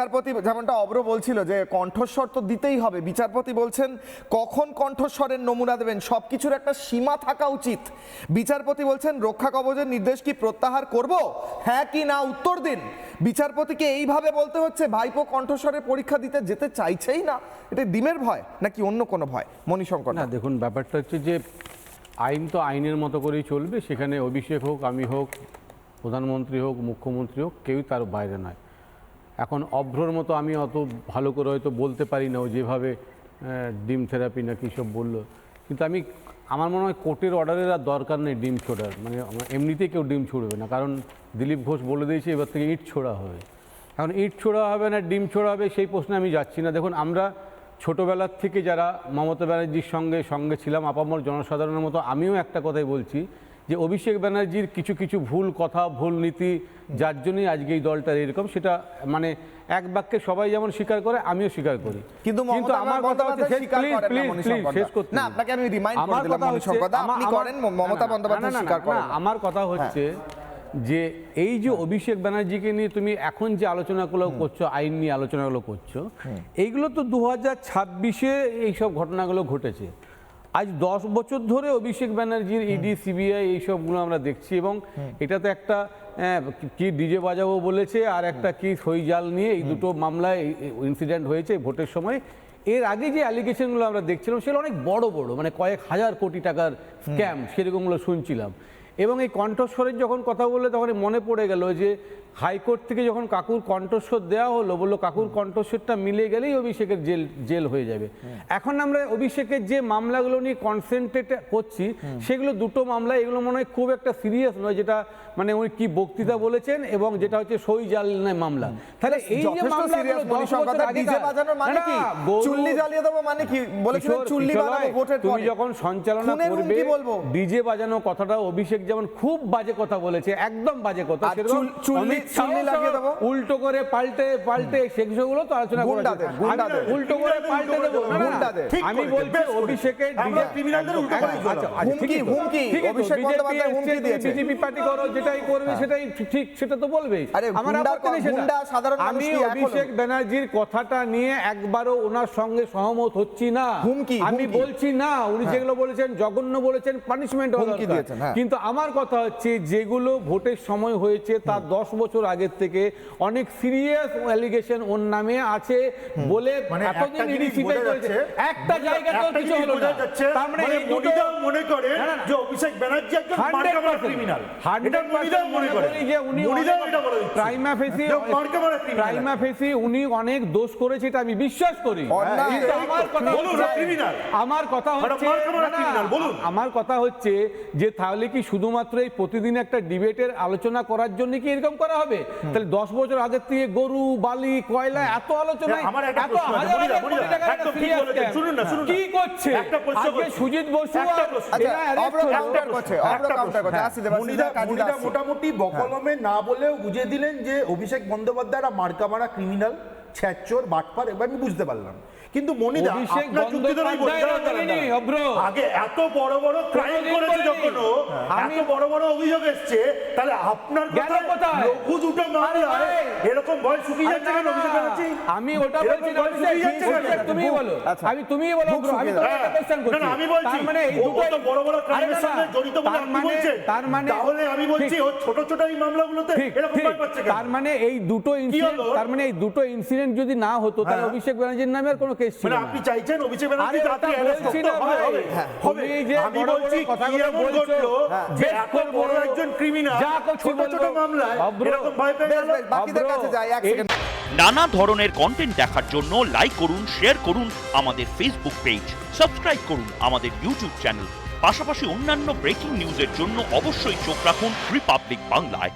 বিচারপতি যেমনটা অব্র বলছিল যে কণ্ঠস্বর তো দিতেই হবে, বিচারপতি বলছেন কখন কণ্ঠস্বরের নমুনা দেবেন, সবকিছুর একটা সীমা থাকা উচিত। বিচারপতি বলছেন রক্ষা কবচের নির্দেশ কি প্রত্যাহার করব, হ্যাঁ কি না উত্তর দিন। বিচারপতিকে এইভাবে বলতে হচ্ছে ভাইপো কণ্ঠস্বরের পরীক্ষা দিতে যেতে চাইছেই না, এটা ডিমের ভয় নাকি অন্য কোনো ভয়? মণিশঙ্কর। না দেখুন, ব্যাপারটা হচ্ছে যে আইন তো আইনের মতো করেই চলবে, সেখানে অভিষেক হোক, আমি হোক, প্রধানমন্ত্রী হোক, মুখ্যমন্ত্রী হোক, কেউই তার বাইরে নয়। এখন অভ্রর মতো আমি অত ভালো করে হয়তো বলতে পারি না, ও যেভাবে ডিম থেরাপি না কী সব বললো, কিন্তু আমার মনে হয় কোর্টের অর্ডারের আর দরকার নেই ডিম ছোড়ার, মানে এমনিতেই কেউ ডিম ছুড়বে না, কারণ দিলীপ ঘোষ বলে দিয়েছে এবার থেকে ইট ছোড়া হবে। এখন ইট ছোড়া হবে না ডিম ছোড়া হবে সেই প্রশ্নে আমি যাচ্ছি না। দেখুন, আমরা ছোটোবেলার থেকে যারা মমতা ব্যানার্জির সঙ্গে ছিলাম, আপামর জনসাধারণের মতো আমিও একটা কথাই বলছি যে অভিষেক ব্যানার্জির কিছু কিছু ভুল কথা, ভুল নীতি, যার জন্যই আজকে এই দলটার এরকম, সেটা মানে এক বাক্যে সবাই যেমন স্বীকার করে আমিও স্বীকার করি। কিন্তু আমার কথা হচ্ছে আমার কথা হচ্ছে যে এই যে অভিষেক ব্যানার্জিকে নিয়ে তুমি এখন যে আলোচনাগুলো করছো, আইন নিয়ে আলোচনাগুলো করছো, এইগুলো তো 2026-এ এইসব ঘটনাগুলো ঘটেছে। আজ 10 বছর ধরে অভিষেক ব্যানার্জির ইডি, সিবিআই এইসবগুলো আমরা দেখছি, এবং এটা তো একটা কি ডিজে বাজাবো বলেছে, আর একটা কি সই জাল নিয়ে এই দুটো মামলায় ইনসিডেন্ট হয়েছে ভোটের সময়। এর আগে যে অ্যালিগেশনগুলো আমরা দেখছিলাম সেগুলো অনেক বড় বড়, মানে কয়েক হাজার কোটি টাকার স্ক্যাম, সেরকমগুলো শুনছিলাম। এবং এই কণ্ঠস্বরের যখন কথা বললে তখন মনে পড়ে গেল যে হাইকোর্ট থেকে যখন কাকুর কণ্ঠস্বর দেওয়া হলো, বললো কাকুর কণ্ঠস্বরটা মিলে গেলেই অভিষেকের জেল হয়ে যাবে। এখন আমরা অভিষেকের যে মামলাগুলো নিয়ে কনসেন্ট্রেট করছি, সেগুলো দুটো মামলা, এগুলো মনে হয় খুব একটা সিরিয়াস নয়, যেটা মানে উনি কি বক্তৃতা বলেছেন এবং যেটা হচ্ছে সই জাল মামলা। তাহলে এই যে তুমি যখন সঞ্চালনা করবে, ডিজে বাজানো কথাটা অভিষেক যেমন খুব বাজে কথা বলেছে, একদম বাজে কথা, উল্টো করে পাল্টে সেগুলো তো আলোচনা করে উল্টো করে পাল্টে দেবো। আমি বলছি অভিষেকের বিজেপি পার্টি করো, যেটাই করবে সেটাই ঠিক, সেটা তো বলবেই। আমার আপত্তি নেই সেটা। আমি অভিষেক ব্যানার্জির কথাটা নিয়ে একবারও ওনার সঙ্গে সহমত হচ্ছি না। আমি বলছি না, উনি যেগুলো বলেছেন জঘন্য বলেছেন, পানিশমেন্ট হওয়া দরকার, কিন্তু আমার কথা হচ্ছে যেগুলো ভোটের সময় হয়েছে তার 10 বছর আগের থেকে অনেক সিরিয়াস অ্যালিগেশন ওর নামে আছে বলে এতদিন ইডিসিবিআই করেছে, একটা জায়গাতেও কিছু হলো না। তার মানে এই দুটো মনে করে যে অভিষেক ব্যানার্জি একজন মার্কামারা ক্রিমিনাল, এটা মনিদা মনে করে যে উনি প্রাইমা ফেসি উনি অনেক দোষ করেছে, এটা আমি বিশ্বাস করি। কিন্তু আমার কথা হচ্ছে যে তাহলে কি শুধুমাত্র এই প্রতিদিন একটা ডিবেটের আলোচনা করার জন্য কি এরকম করা হবে? তাহলে 10 বছর আগের থেকে গরু, বালি, কয়লা এত আলোচনা, কি করছে সুজিত বসু? মোটামুটি বকলমে না বলেও বুঝিয়ে দিলেন যে অভিষেক বন্দ্যোপাধ্যায় মার্কা মারা ক্রিমিনাল, ছ্যাচোর, বাটপার, এবার আমি বুঝতে পারলাম। কিন্তু মনিদা আগে এত বড় বড় ক্রাইম করেছে, যখন এত বড় বড় অভিযোগ এসছে, তাহলে আপনার লঘু দুটো মামলায় এরকম ভয় শুকিয়ে যাচ্ছে কেন অভিষেক ব্যানার্জি? আমি ওটা বলছি না, তুমি বলো, তুমি বলো, আমি তো একটা কোশ্চেন করছি। আমি বলছি মানে এই দুটো বড় বড় ক্রাইমের সঙ্গে জড়িত বলে আপনি বলছেন, তাহলে আমি বলছি ও ছোট ছোট এই মামলাগুলোতে এরকম ভয় পাচ্ছে কেন? তার মানে এই দুটো ইনসিডেন্ট যদি না হতো তাহলে অভিষেক ব্যানার্জির নামে আর কোনো কেস ছিল না। আপনি চাইছেন অভিষেক ব্যানার্জি তাড়াতাড়ি অ্যারেস্ট হবে? আমি বলছি কথাগুলো বলছো যে এত বড় একজন ক্রিমিনাল ছোট ছোট মামলায় এরকম ভয় পেয়ে গেল। বাকিদের কাছে যাই এক সেকেন্ড। নানা ধরনের কন্টেন্ট দেখার জন্য লাইক করুন, শেয়ার করুন আমাদের ফেসবুক পেজ, সাবস্ক্রাইব করুন আমাদের ইউটিউব চ্যানেল। পাশাপাশি অন্যান্য ব্রেকিং নিউজের জন্য অবশ্যই চোখ রাখুন রিপাবলিক বাংলায়।